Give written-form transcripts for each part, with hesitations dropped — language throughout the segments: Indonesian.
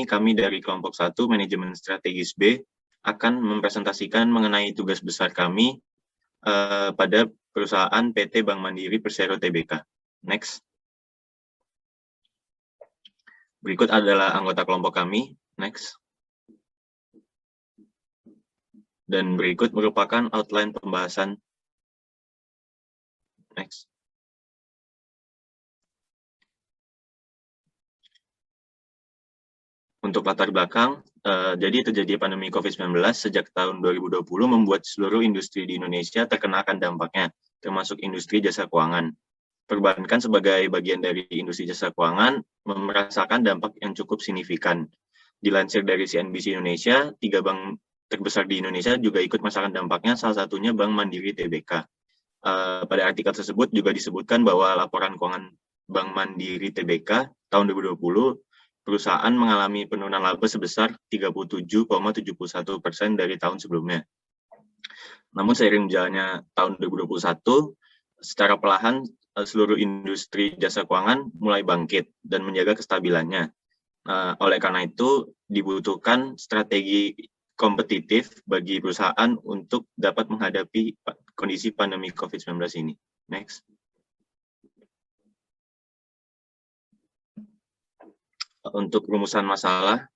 kami dari kelompok 1 Manajemen Strategis B akan mempresentasikan mengenai tugas besar kami pada perusahaan PT Bank Mandiri Persero Tbk. Next. Berikut adalah anggota kelompok kami. Next. Dan berikut merupakan outline pembahasan. Next. Untuk latar belakang, jadi terjadi pandemi COVID-19 sejak tahun 2020 membuat seluruh industri di Indonesia terkena akan dampaknya, termasuk industri jasa keuangan. Perbankan sebagai bagian dari industri jasa keuangan merasakan dampak yang cukup signifikan. Dilansir dari CNBC Indonesia, 3 bank terbesar di Indonesia juga ikut merasakan dampaknya, salah satunya Bank Mandiri Tbk. Pada artikel tersebut juga disebutkan bahwa laporan keuangan Bank Mandiri Tbk tahun 2020, perusahaan mengalami penurunan laba sebesar 37,71% dari tahun sebelumnya. Namun seiring berjalannya tahun 2021, secara perlahan seluruh industri jasa keuangan mulai bangkit dan menjaga kestabilannya. Oleh karena itu, dibutuhkan strategi kompetitif bagi perusahaan untuk dapat menghadapi kondisi pandemi COVID-19 ini. Next. Untuk rumusan masalah,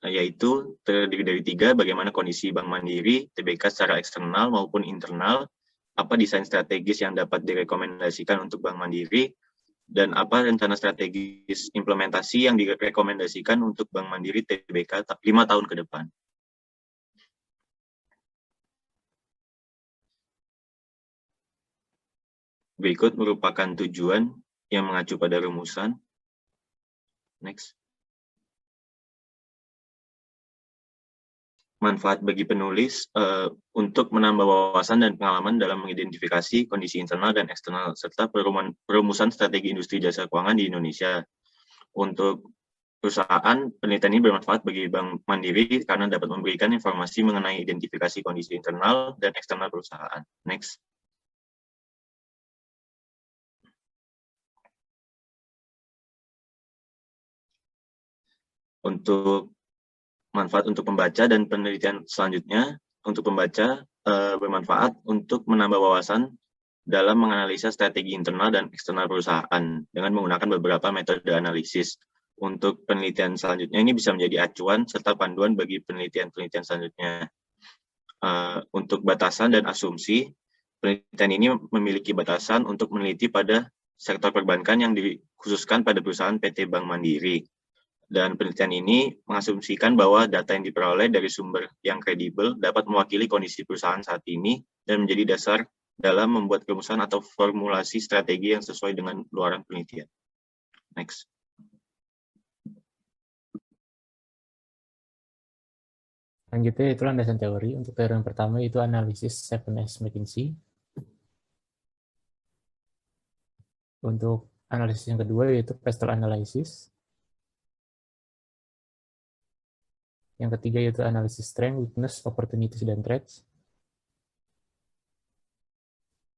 yaitu terdiri dari 3, bagaimana kondisi Bank Mandiri Tbk secara eksternal maupun internal, apa desain strategis yang dapat direkomendasikan untuk Bank Mandiri, dan apa rencana strategis implementasi yang direkomendasikan untuk Bank Mandiri Tbk 5 tahun ke depan. Berikut merupakan tujuan yang mengacu pada rumusan. Next. Manfaat bagi penulis untuk menambah wawasan dan pengalaman dalam mengidentifikasi kondisi internal dan eksternal serta perumusan strategi industri jasa keuangan di Indonesia. Untuk perusahaan, penelitian ini bermanfaat bagi Bank Mandiri karena dapat memberikan informasi mengenai identifikasi kondisi internal dan eksternal perusahaan. Next. Untuk manfaat untuk pembaca dan penelitian selanjutnya, untuk pembaca bermanfaat untuk menambah wawasan dalam menganalisa strategi internal dan eksternal perusahaan dengan menggunakan beberapa metode analisis. Untuk penelitian selanjutnya ini bisa menjadi acuan serta panduan bagi penelitian-penelitian selanjutnya. Untuk batasan dan asumsi, penelitian ini memiliki batasan untuk meneliti pada sektor perbankan yang dikhususkan pada perusahaan PT Bank Mandiri. Dan penelitian ini mengasumsikan bahwa data yang diperoleh dari sumber yang kredibel dapat mewakili kondisi perusahaan saat ini dan menjadi dasar dalam membuat rumusan atau formulasi strategi yang sesuai dengan luaran penelitian. Next. Selanjutnya itu landasan teori. Untuk teori yang pertama itu analisis 7S McKinsey. Untuk analisis yang kedua yaitu Pestel Analysis. Yang ketiga yaitu analisis strength, weakness, opportunities, dan threats.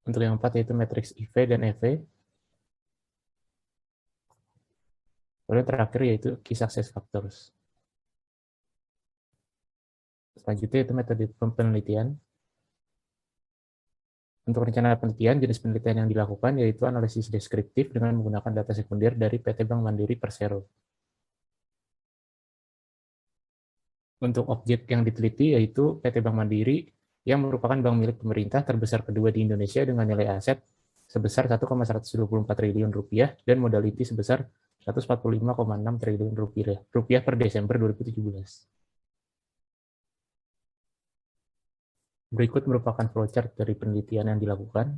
Untuk yang keempat yaitu matrix IV dan EV. Lalu yang terakhir yaitu key success factors. Selanjutnya itu metode penelitian. Untuk rencana penelitian, jenis penelitian yang dilakukan yaitu analisis deskriptif dengan menggunakan data sekunder dari PT Bank Mandiri Persero. Untuk objek yang diteliti yaitu PT Bank Mandiri yang merupakan bank milik pemerintah terbesar kedua di Indonesia dengan nilai aset sebesar 1,124 triliun rupiah dan modality sebesar 145,6 triliun rupiah per Desember 2017. Berikut merupakan flowchart dari penelitian yang dilakukan.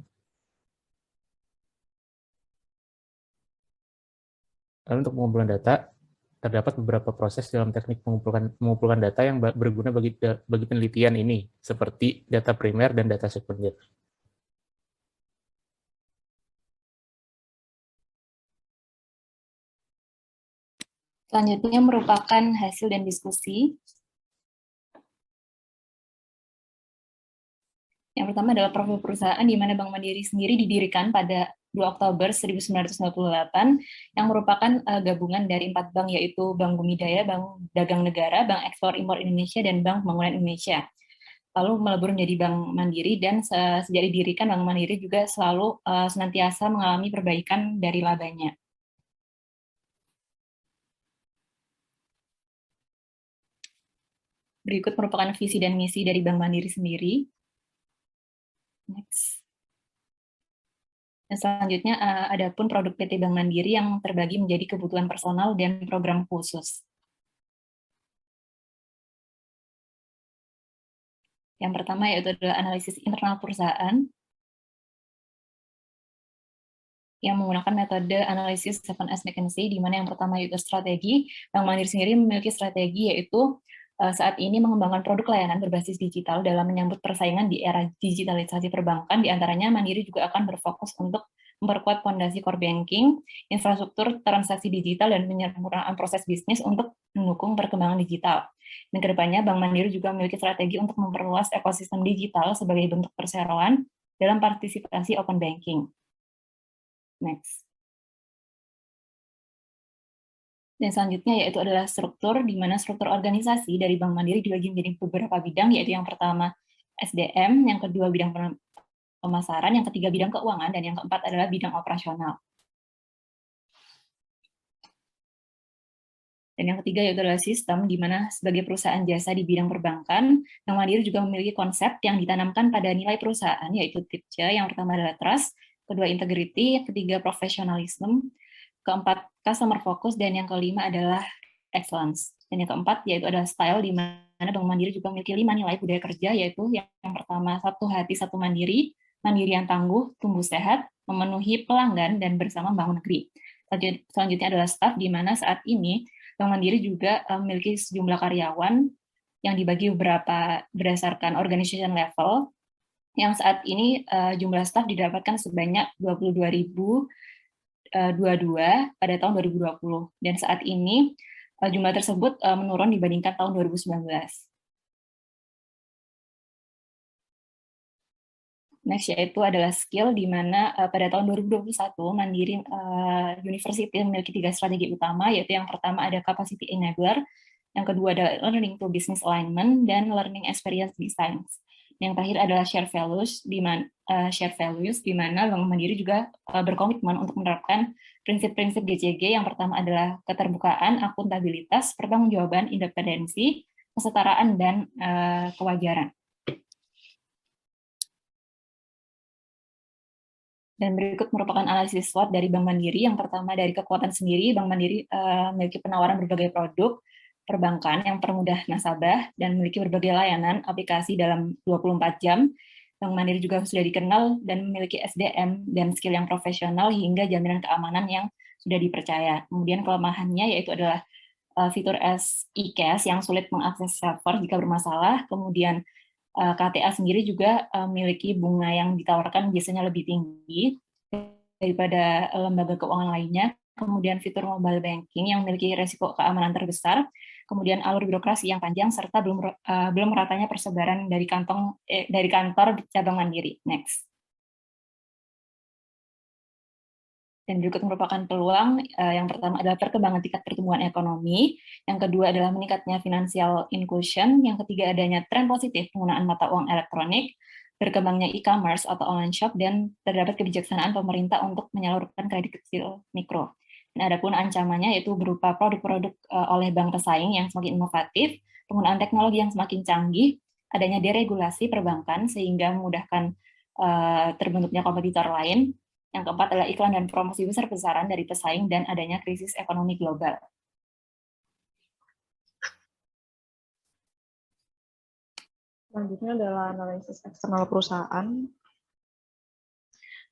Lalu untuk pengumpulan data, terdapat beberapa proses dalam teknik mengumpulkan data yang berguna bagi penelitian ini, seperti data primer dan data sekunder. Selanjutnya merupakan hasil dan diskusi. Yang pertama adalah profil perusahaan, di mana Bank Mandiri sendiri didirikan pada 2 Oktober 1998, yang merupakan gabungan dari 4 bank, yaitu Bank Bumidaya, Bank Dagang Negara, Bank Ekspor Impor Indonesia, dan Bank Pembangunan Indonesia. Lalu melebur menjadi Bank Mandiri, dan sejak didirikan Bank Mandiri juga selalu senantiasa mengalami perbaikan dari labanya. Berikut merupakan visi dan misi dari Bank Mandiri sendiri. Next. Dan selanjutnya, adapun produk PT Bank Mandiri yang terbagi menjadi kebutuhan personal dan program khusus. Yang pertama yaitu adalah analisis internal perusahaan, yang menggunakan metode analisis 7S McKinsey, di mana yang pertama yaitu strategi. Bank Mandiri sendiri memiliki strategi, yaitu saat ini mengembangkan produk layanan berbasis digital dalam menyambut persaingan di era digitalisasi perbankan. Di antaranya Mandiri juga akan berfokus untuk memperkuat fondasi core banking, infrastruktur transaksi digital, dan penyempurnaan proses bisnis untuk mendukung perkembangan digital. Dan kedepannya Bank Mandiri juga memiliki strategi untuk memperluas ekosistem digital sebagai bentuk perseroan dalam partisipasi open banking. Next. Dan selanjutnya yaitu adalah struktur, di mana struktur organisasi dari Bank Mandiri dibagi menjadi beberapa bidang, yaitu yang pertama SDM, yang kedua bidang pemasaran, yang ketiga bidang keuangan, dan yang keempat adalah bidang operasional. Dan yang ketiga yaitu adalah sistem, di mana sebagai perusahaan jasa di bidang perbankan, Bank Mandiri juga memiliki konsep yang ditanamkan pada nilai perusahaan, yaitu TIPC, yang pertama adalah trust, kedua integrity, ketiga profesionalisme, keempat customer focus, dan yang kelima adalah excellence. Dan yang keempat yaitu adalah style, di mana Bank Mandiri juga memiliki 5 nilai budaya kerja, yaitu yang pertama satu hati satu mandiri, mandiri yang tangguh, tumbuh sehat, memenuhi pelanggan, dan bersama membangun negeri. Selanjutnya adalah staff, di mana saat ini Bank Mandiri juga memiliki sejumlah karyawan yang dibagi beberapa berdasarkan organization level, yang saat ini jumlah staff didapatkan sebanyak 22.022 pada tahun 2020, dan saat ini jumlah tersebut menurun dibandingkan tahun 2019. Next yaitu adalah skill, di mana pada tahun 2021 Mandiri University memiliki 3 strategi utama, yaitu yang pertama ada capacity enabler, yang kedua ada learning to business alignment, dan learning experience design. Yang terakhir adalah share values, di mana Bank Mandiri juga berkomitmen untuk menerapkan prinsip-prinsip GCG. Yang pertama adalah keterbukaan, akuntabilitas, pertanggungjawaban, independensi, kesetaraan, dan kewajaran. Dan berikut merupakan analisis SWOT dari Bank Mandiri. Yang pertama dari kekuatan sendiri, Bank Mandiri memiliki penawaran berbagai produk perbankan yang permudah nasabah dan memiliki berbagai layanan aplikasi dalam 24 jam. Bank Mandiri juga sudah dikenal dan memiliki SDM dan skill yang profesional hingga jaminan keamanan yang sudah dipercaya. Kemudian kelemahannya yaitu adalah fitur e-cash yang sulit mengakses server jika bermasalah. Kemudian KTA sendiri juga memiliki bunga yang ditawarkan biasanya lebih tinggi daripada lembaga keuangan lainnya. Kemudian fitur mobile banking yang memiliki resiko keamanan terbesar, kemudian alur birokrasi yang panjang, serta belum meratanya persebaran dari kantor cabang Mandiri. Next. Dan berikut merupakan peluang, yang pertama adalah perkembangan tingkat pertumbuhan ekonomi, yang kedua adalah meningkatnya financial inclusion, yang ketiga adanya tren positif penggunaan mata uang elektronik, berkembangnya e-commerce atau online shop, dan terdapat kebijaksanaan pemerintah untuk menyalurkan kredit kecil mikro. Dan adapun ancamannya yaitu berupa produk-produk oleh bank pesaing yang semakin inovatif, penggunaan teknologi yang semakin canggih, adanya deregulasi perbankan sehingga memudahkan terbentuknya kompetitor lain. Yang keempat adalah iklan dan promosi besar-besaran dari pesaing dan adanya krisis ekonomi global. Selanjutnya adalah analisis eksternal perusahaan.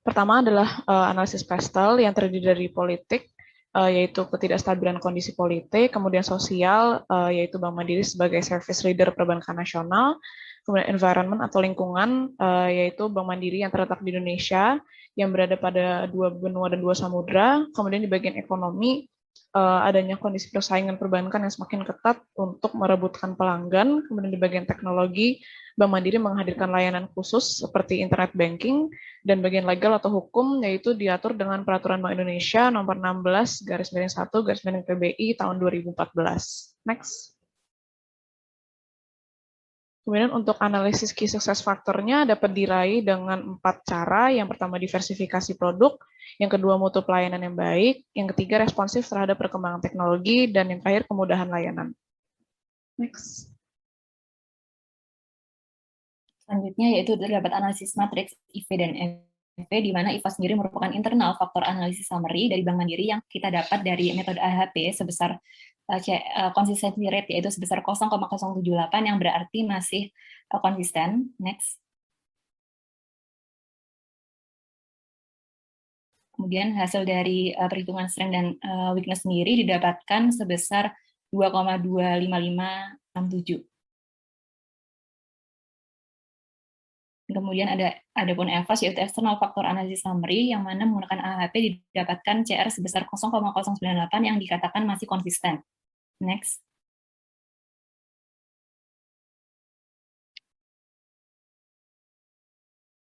Pertama adalah analisis pestel yang terdiri dari politik, yaitu ketidakstabilan kondisi politik, kemudian sosial, yaitu Bank Mandiri sebagai service leader perbankan nasional, kemudian environment atau lingkungan, yaitu Bank Mandiri yang terletak di Indonesia, yang berada pada 2 benua dan 2 samudra, kemudian di bagian ekonomi, adanya kondisi persaingan perbankan yang semakin ketat untuk merebutkan pelanggan. Kemudian di bagian teknologi, Bank Mandiri menghadirkan layanan khusus seperti internet banking, dan bagian legal atau hukum yaitu diatur dengan Peraturan Bank Indonesia nomor 16/1/PBI tahun 2014. Next. Kemudian untuk analisis key success faktornya dapat diraih dengan 4 cara. Yang pertama diversifikasi produk, yang kedua mutu pelayanan yang baik, yang ketiga responsif terhadap perkembangan teknologi, dan yang terakhir kemudahan layanan. Next. Selanjutnya yaitu terdapat analisis matriks IV dan FV, di mana IVA sendiri merupakan internal faktor analisis summary dari Bank Mandiri yang kita dapat dari metode AHP sebesar consistency rate, yaitu sebesar 0,078, yang berarti masih konsisten. Next. Kemudian hasil dari perhitungan strength dan weakness sendiri didapatkan sebesar 2,25567. Kemudian adapun EVAS yaitu external factor analysis summary, yang mana menggunakan AHP didapatkan CR sebesar 0,098 yang dikatakan masih konsisten. Next.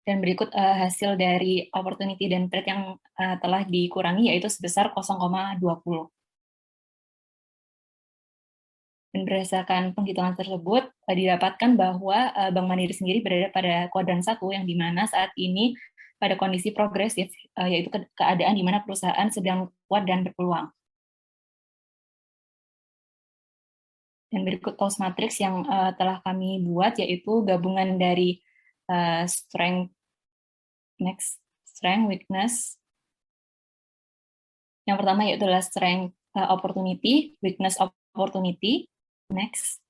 Dan berikut hasil dari opportunity dan threat yang telah dikurangi, yaitu sebesar 0,20. Dan berdasarkan penghitungan tersebut, didapatkan bahwa Bank Mandiri sendiri berada pada kuadran 1, yang dimana saat ini pada kondisi progresif, yaitu keadaan di mana perusahaan sedang kuat dan berpeluang. Dan berikut Tools Matrix yang telah kami buat, yaitu gabungan dari strength, weakness. Yang pertama yaitu adalah strength opportunity, weakness opportunity. Next.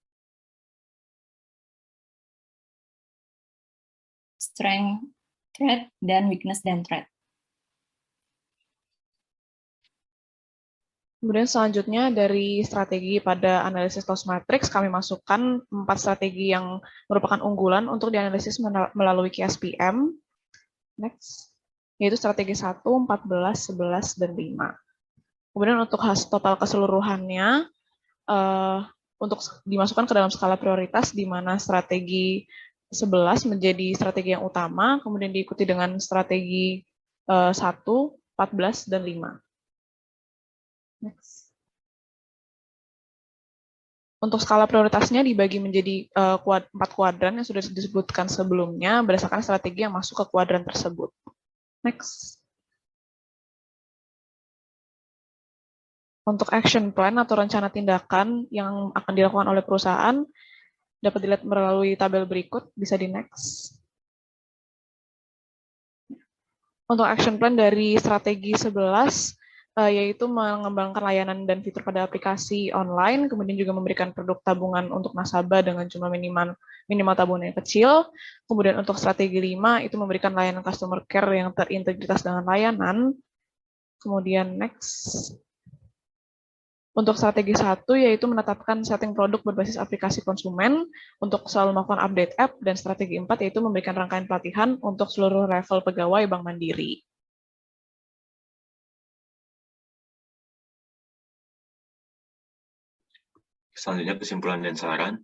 Strength, threat, dan weakness dan threat. Kemudian selanjutnya dari strategi pada analisis Tools Matrix, kami masukkan 4 strategi yang merupakan unggulan untuk dianalisis melalui QSPM. Next. Yaitu strategi 1, 14, 11, dan 5. Kemudian untuk hasil total keseluruhannya, untuk dimasukkan ke dalam skala prioritas, di mana strategi 11 menjadi strategi yang utama, kemudian diikuti dengan strategi 1, 14, dan 5. Next. Untuk skala prioritasnya dibagi menjadi 4 kuadran yang sudah disebutkan sebelumnya berdasarkan strategi yang masuk ke kuadran tersebut. Next. Untuk action plan atau rencana tindakan yang akan dilakukan oleh perusahaan dapat dilihat melalui tabel berikut, bisa di next. Untuk action plan dari strategi 11, yaitu mengembangkan layanan dan fitur pada aplikasi online, kemudian juga memberikan produk tabungan untuk nasabah dengan jumlah minimal tabungan yang kecil. Kemudian untuk strategi 5, itu memberikan layanan customer care yang terintegritas dengan layanan. Kemudian next. Untuk strategi 1, yaitu menetapkan setting produk berbasis aplikasi konsumen untuk selalu melakukan update app, dan strategi 4, yaitu memberikan rangkaian pelatihan untuk seluruh level pegawai Bank Mandiri. Selanjutnya kesimpulan dan saran.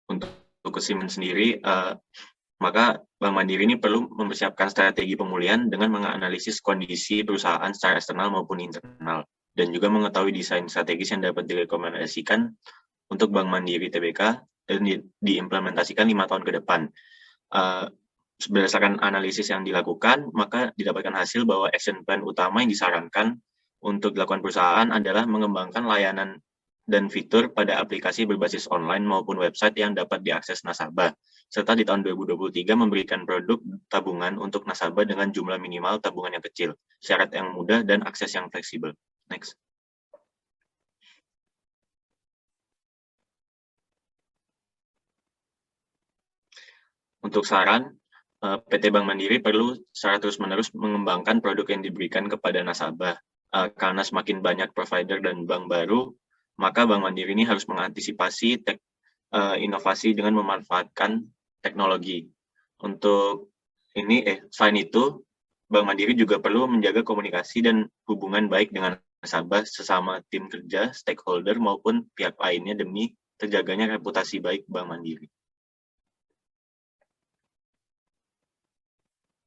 Untuk kesimpulan sendiri, maka Bank Mandiri ini perlu mempersiapkan strategi pemulihan dengan menganalisis kondisi perusahaan secara eksternal maupun internal, dan juga mengetahui desain strategis yang dapat direkomendasikan untuk Bank Mandiri Tbk dan diimplementasikan 5 tahun ke depan. Berdasarkan analisis yang dilakukan, maka didapatkan hasil bahwa action plan utama yang disarankan untuk dilakukan perusahaan adalah mengembangkan layanan dan fitur pada aplikasi berbasis online maupun website yang dapat diakses nasabah, serta di tahun 2023 memberikan produk tabungan untuk nasabah dengan jumlah minimal tabungan yang kecil, syarat yang mudah, dan akses yang fleksibel. Next. Untuk saran, PT Bank Mandiri perlu secara terus-menerus mengembangkan produk yang diberikan kepada nasabah. Karena semakin banyak provider dan bank baru, maka Bank Mandiri ini harus mengantisipasi inovasi dengan memanfaatkan teknologi. Untuk ini, selain itu, Bank Mandiri juga perlu menjaga komunikasi dan hubungan baik dengan nasabah, sesama tim kerja, stakeholder, maupun pihak lainnya demi terjaganya reputasi baik Bank Mandiri.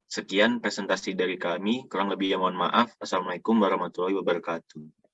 Sekian presentasi dari kami, kurang lebihnya mohon maaf. Assalamualaikum warahmatullahi wabarakatuh.